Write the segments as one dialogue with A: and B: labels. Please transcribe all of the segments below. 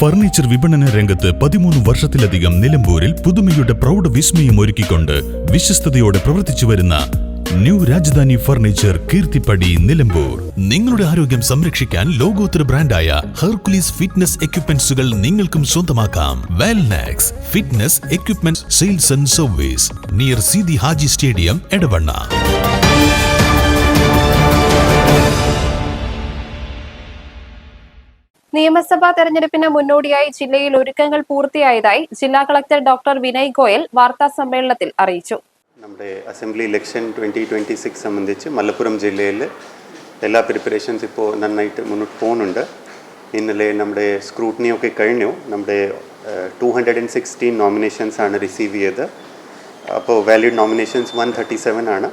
A: Furniture വിപണന രംഗത്ത് 13 വർഷത്തിലധികം നിലമ്പൂരിൽ പുതുമയുടെ പ്രൗഢ വിസ്മയം ഒരുക്കിക്കൊണ്ട് വിശ്വസ്തയോടെ പ്രവർത്തിച്ചു വരുന്ന ന്യൂ രാജധാനി ഫർണിച്ചർ കീർത്തിപ്പടി നിലമ്പൂർ. നിങ്ങളുടെ ആരോഗ്യം സംരക്ഷിക്കാൻ ലോകോത്തര ബ്രാൻഡായ ഹെർക്കുലീസ് ഫിറ്റ്നസ് എക്യുപ്മെന്റ്സുകൾ നിങ്ങൾക്കും സ്വന്തമാക്കാം. Wellnex fitness equipment sales and service near Seethi Haji stadium, Edavanna.
B: നിയമസഭാ തെരഞ്ഞെടുപ്പിന് മുന്നോടിയായി ജില്ലയിൽ ഒരുക്കങ്ങൾ പൂർത്തിയായതായി ജില്ലാ കളക്ടർ ഡോക്ടർ വിനയ് ഗോയൽ വാർത്താ സമ്മേളനത്തിൽ അറിയിച്ചു.
C: നമ്മുടെ അസംബ്ലി ഇലക്ഷൻ 2026 സംബന്ധിച്ച് മലപ്പുറം ജില്ലയിൽ എല്ലാ പ്രിപ്പറേഷൻസ് ഇപ്പോൾ നന്നായിട്ട് മുന്നോട്ട് പോകുന്നുണ്ട്. ഇന്നലെ നമ്മുടെ സ്ക്രൂട്ടനിയൊക്കെ കഴിഞ്ഞു. നമ്മുടെ 216 നോമിനേഷൻസ് ആണ് റിസീവ് ചെയ്തത്. അപ്പോൾ വാലിഡ് നോമിനേഷൻസ് 137 ആണ്.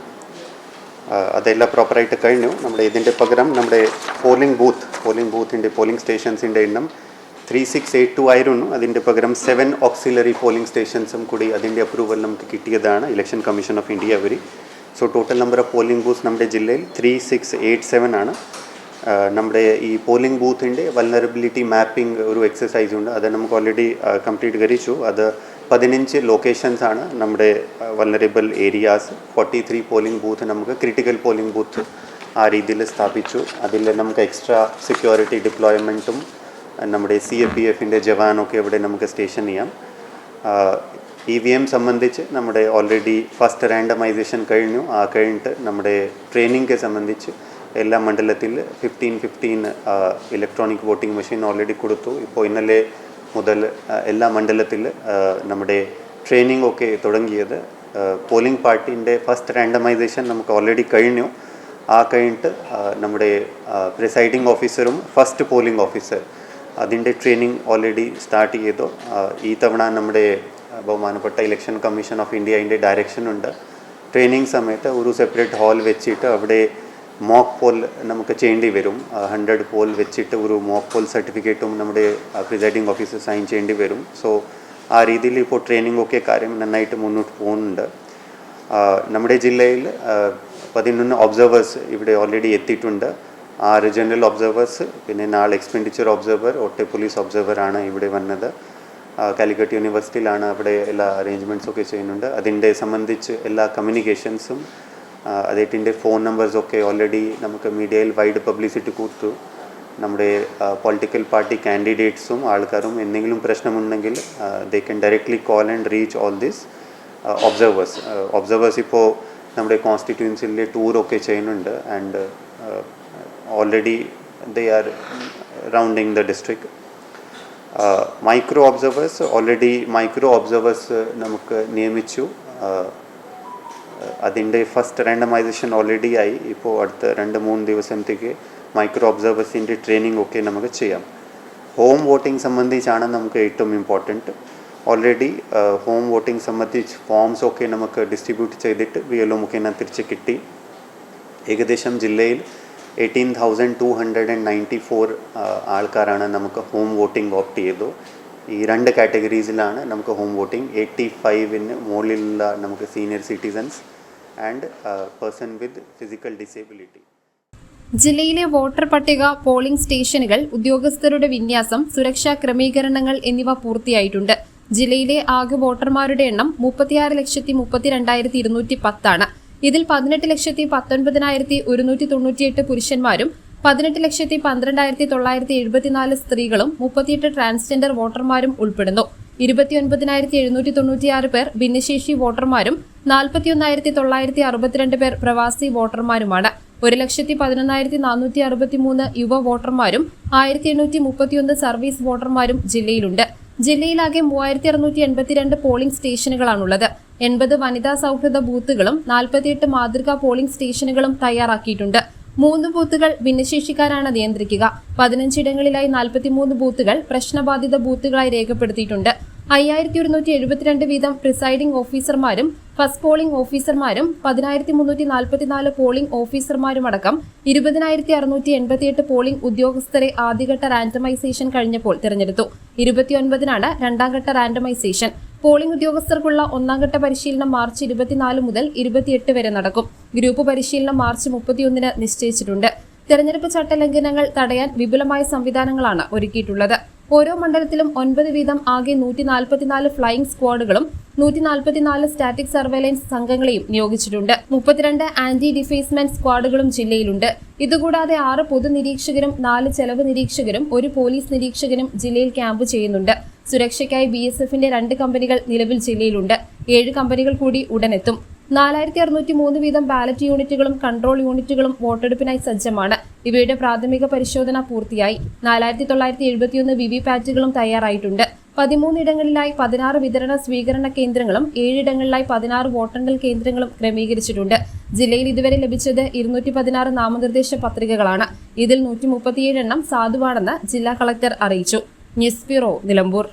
C: അതെല്ലാം പ്രോപ്പറായിട്ട് കഴിഞ്ഞു. നമ്മുടെ ഇതിൻ്റെ പകരം നമ്മുടെ പോളിംഗ് സ്റ്റേഷൻസിൻ്റെ എണ്ണം 3682 ആയിരുന്നു. അതിൻ്റെ പകരം 7 ഓക്സിലറി പോളിംഗ് സ്റ്റേഷൻസും കൂടി അതിൻ്റെ അപ്രൂവൽ നമുക്ക് കിട്ടിയതാണ് ഇലക്ഷൻ കമ്മീഷൻ ഓഫ് ഇന്ത്യ വഴി. So total number of polling booths നമ്മുടെ ജില്ലയിൽ 3687 ആണ്. നമ്മുടെ ഈ പോളിംഗ് ബൂത്തിൻ്റെ വൾനറബിലിറ്റി മാപ്പിംഗ് ഒരു എക്സസൈസ് ഉണ്ട്. അത് നമുക്ക് ഓൾറെഡി കംപ്ലീറ്റ് കഴിച്ചു. അത് 15 ലൊക്കേഷൻസ് ആണ് നമ്മുടെ വൾനറബിൾ ഏരിയാസ്. 43 പോളിംഗ് ബൂത്ത് നമുക്ക് ക്രിട്ടിക്കൽ പോളിംഗ് ബൂത്ത് ആ രീതിയിൽ സ്ഥാപിച്ചു. അതിൽ നമുക്ക് എക്സ്ട്രാ സെക്യൂരിറ്റി ഡിപ്ലോയ്മെൻറ്റും നമ്മുടെ CAPFൻ്റെ ജവാനൊക്കെ ഇവിടെ നമുക്ക് സ്റ്റേഷൻ ചെയ്യാം. EVM സംബന്ധിച്ച് നമ്മുടെ ഓൾറെഡി ഫസ്റ്റ് റാൻഡമൈസേഷൻ കഴിഞ്ഞു. കഴിഞ്ഞിട്ട് നമ്മുടെ ട്രെയിനിങ് സംബന്ധിച്ച് എല്ലാ മണ്ഡലത്തിൽ 15 ഇലക്ട്രോണിക് വോട്ടിംഗ് മെഷീൻ ഓൾറെഡി കൊടുത്തു. ഇപ്പോൾ ഇന്നലെ മുതൽ എല്ലാ മണ്ഡലത്തിൽ നമ്മുടെ ട്രെയിനിങ് ഒക്കെ തുടങ്ങിയത്. പോളിംഗ് പാർട്ടീൻ്റെ ഫസ്റ്റ് റാൻഡമൈസേഷൻ നമുക്ക് ഓൾറെഡി കഴിഞ്ഞു. കഴിഞ്ഞിട്ട് നമ്മുടെ പ്രിസൈഡിംഗ് ഓഫീസറും ഫസ്റ്റ് പോളിംഗ് ഓഫീസർ അതിൻ്റെ ട്രെയിനിങ് ഓൾറെഡി സ്റ്റാർട്ട് ചെയ്തു. ഈ തവണ നമ്മുടെ ബഹുമാനപ്പെട്ട ഇലക്ഷൻ കമ്മീഷൻ ഓഫ് ഇന്ത്യൻ്റെ ഡയറക്ഷനുണ്ട്. ട്രെയിനിങ് സമയത്ത് ഒരു സെപ്പറേറ്റ് ഹാൾ വെച്ചിട്ട് അവിടെ മോക്ക് പോൾ നമുക്ക് ചെയ്യേണ്ടി വരും. 100 പോൾ വെച്ചിട്ട് ഒരു മോക്ക് പോൾ സർട്ടിഫിക്കറ്റും നമ്മുടെ പ്രിസൈഡിംഗ് ഓഫീസർ സൈൻ ചെയ്യേണ്ടി വരും. സോ ആ രീതിയിൽ ഇപ്പോൾ ട്രെയിനിങ് ഒക്കെ കാര്യം നന്നായിട്ട് മുന്നോട്ട് പോകുന്നുണ്ട്. നമ്മുടെ ജില്ലയിൽ 11 ഒബ്സർവേഴ്സ് ഇവിടെ ഓൾറെഡി എത്തിയിട്ടുണ്ട്. 6 ജനറൽ ഒബ്സർവേഴ്സ്, പിന്നെ 4 എക്സ്പെൻഡിച്ചർ ഒബ്സർവർ, ഒറ്റ പോലീസ് ഒബ്സർവറാണ് ഇവിടെ വന്നത്. കാലിക്കറ്റ് യൂണിവേഴ്സിറ്റിയിലാണ് അവിടെ എല്ലാ അറേഞ്ച്മെൻറ്റ്സൊക്കെ ചെയ്യുന്നുണ്ട്. അതിൻ്റെ സംബന്ധിച്ച് എല്ലാ കമ്മ്യൂണിക്കേഷൻസും അതിൻ്റെ ഫോൺ നമ്പേഴ്സൊക്കെ ഓൾറെഡി നമുക്ക് മീഡിയയിൽ വൈഡ് പബ്ലിസിറ്റി കൊടുത്തു. നമ്മുടെ പൊളിറ്റിക്കൽ പാർട്ടി കാൻഡിഡേറ്റ്സും ആൾക്കാരും എന്തെങ്കിലും പ്രശ്നമുണ്ടെങ്കിൽ they can directly call and reach all this observers ഇപ്പോൾ നമ്മുടെ കോൺസ്റ്റിറ്റ്യുവൻസിലെ ടൂറൊക്കെ ചെയ്യുന്നുണ്ട്. And already they are rounding the district. Micro observers നമുക്ക് നിയമിച്ചു. അതിൻ്റെ ഫസ്റ്റ് റാൻഡമൈസേഷൻ ഓൾറെഡി ആയി. ഇപ്പോൾ അടുത്ത 2-3 ദിവസത്തേക്ക് മൈക്രോ ഒബ്സർവേഴ്സിൻ്റെ ട്രെയിനിങ് ഒക്കെ നമുക്ക് ചെയ്യാം. ഹോം വോട്ടിംഗ് സംബന്ധിച്ചാണ് നമുക്ക് ഏറ്റവും ഇമ്പോർട്ടൻറ്റ്. ഓൾറെഡി ഹോം വോട്ടിംഗ് സംബന്ധിച്ച് ഫോംസ് ഒക്കെ നമുക്ക് ഡിസ്ട്രിബ്യൂട്ട് ചെയ്തിട്ട് VLO മുഖേന തിരിച്ച് കിട്ടി. ഏകദേശം ജില്ലയിൽ 18,294 ആൾക്കാരാണ് നമുക്ക് ഹോം വോട്ടിംഗ് ഓപ്റ്റ് ചെയ്തു. ഈ 2 കാറ്റഗറീസിലാണ് നമുക്ക് ഹോം വോട്ടിംഗ്. 85 മുകളിലുള്ള നമുക്ക് senior citizens and person with physical disability.
B: ജില്ലയിലെ വോട്ടർ പട്ടിക, പോളിംഗ് സ്റ്റേഷനുകൾ, ഉദ്യോഗസ്ഥരുടെ വിന്യാസം, സുരക്ഷാ ക്രമീകരണങ്ങൾ എന്നിവ പൂർത്തിയായിട്ടുണ്ട്. ജില്ലയിലെ ആകെ വോട്ടർമാരുടെ എണ്ണം 36,32,210 ആണ്. ഇതിൽ 18,19,198 പുരുഷന്മാരും 18,12,974 സ്ത്രീകളും 38 ട്രാൻസ്ജെൻഡർ വോട്ടർമാരും ഉൾപ്പെടുന്നു. 29,796 പേർ ഭിന്നശേഷി വോട്ടർമാരും 41,962 പേർ പ്രവാസി വോട്ടർമാരുമാണ്. 1,11,463 യുവ വോട്ടർമാരും 1,831 സർവീസ് വോട്ടർമാരും ജില്ലയിലുണ്ട്. ജില്ലയിലാകെ 3,682 പോളിംഗ് സ്റ്റേഷനുകളാണുള്ളത്. 80 വനിതാ സൗഹൃദ ബൂത്തുകളും 48 മാതൃകാ പോളിംഗ് സ്റ്റേഷനുകളും തയ്യാറാക്കിയിട്ടുണ്ട്. 3 ബൂത്തുകൾ ഭിന്നശേഷിക്കാരാണ് നിയന്ത്രിക്കുക. 15 ഇടങ്ങളിലായി 43 ബൂത്തുകൾ പ്രശ്നബാധിത ബൂത്തുകളായി രേഖപ്പെടുത്തിയിട്ടുണ്ട്. 5,172 വീതം പ്രിസൈഡിംഗ് ഓഫീസർമാരും ഫസ്റ്റ് പോളിംഗ് ഓഫീസർമാരും 10,344 പോളിംഗ് ഓഫീസർമാരുമടക്കം 20,688 പോളിംഗ് ഉദ്യോഗസ്ഥരെ ആദ്യഘട്ട റാൻഡമൈസേഷൻ കഴിഞ്ഞപ്പോൾ തിരഞ്ഞെടുത്തു. 29-നാണ് രണ്ടാംഘട്ട റാൻഡമൈസേഷൻ. പോളിംഗ് ഉദ്യോഗസ്ഥർക്കുള്ള ഒന്നാംഘട്ട പരിശീലനം മാർച്ച് 24 മുതൽ 28 വരെ നടക്കും. ഗ്രൂപ്പ് പരിശീലനം മാർച്ച് 31 നിശ്ചയിച്ചിട്ടുണ്ട്. തെരഞ്ഞെടുപ്പ് ചട്ടലംഘനങ്ങൾ തടയാൻ വിപുലമായ സംവിധാനങ്ങളാണ് ഒരുക്കിയിട്ടുള്ളത്. ഓരോ മണ്ഡലത്തിലും 9 വീതം ആകെ 144 ഫ്ലൈയിംഗ് സ്ക്വാഡുകളും 144 സ്റ്റാറ്റിക് സർവൈലൻസ് സംഘങ്ങളെയും നിയോഗിച്ചിട്ടുണ്ട്. 32 ആന്റി ഡിഫേസ്മെന്റ് സ്ക്വാഡുകളും ജില്ലയിലുണ്ട്. ഇതുകൂടാതെ 6 പൊതു നിരീക്ഷകരും 4 ചെലവ് നിരീക്ഷകരും 1 പോലീസ് നിരീക്ഷകനും ജില്ലയിൽ ക്യാമ്പ് ചെയ്യുന്നുണ്ട്. സുരക്ഷയ്ക്കായി BSFന്റെ 2 കമ്പനികൾ നിലവിൽ ജില്ലയിലുണ്ട്. 7 കമ്പനികൾ കൂടി ഉടനെത്തും. 4603 വീതം ബാലറ്റ് യൂണിറ്റുകളും കൺട്രോൾ യൂണിറ്റുകളും വോട്ടെടുപ്പിനായി സജ്ജമാണ്. ഇവയുടെ പ്രാഥമിക പരിശോധന പൂർത്തിയായി. 4971 വിവിപാറ്റുകളും തയ്യാറായിട്ടുണ്ട്. 13 ഇടങ്ങളിലായി 16 വിതരണ സ്വീകരണ കേന്ദ്രങ്ങളും 7 ഇടങ്ങളിലായി 16 വോട്ടെണ്ണൽ കേന്ദ്രങ്ങളും ക്രമീകരിച്ചിട്ടുണ്ട്. ജില്ലയിൽ ഇതുവരെ ലഭിച്ചത് 216 നാമനിർദ്ദേശ പത്രികകളാണ്. ഇതിൽ 137 എണ്ണം സാധുവാണെന്ന് ജില്ലാ കളക്ടർ അറിയിച്ചു. News bureau, Nilambur.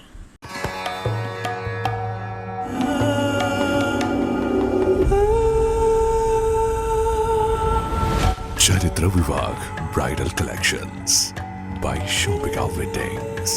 D: Charitra Vivag Bridal Collections by Shobhika Weddings.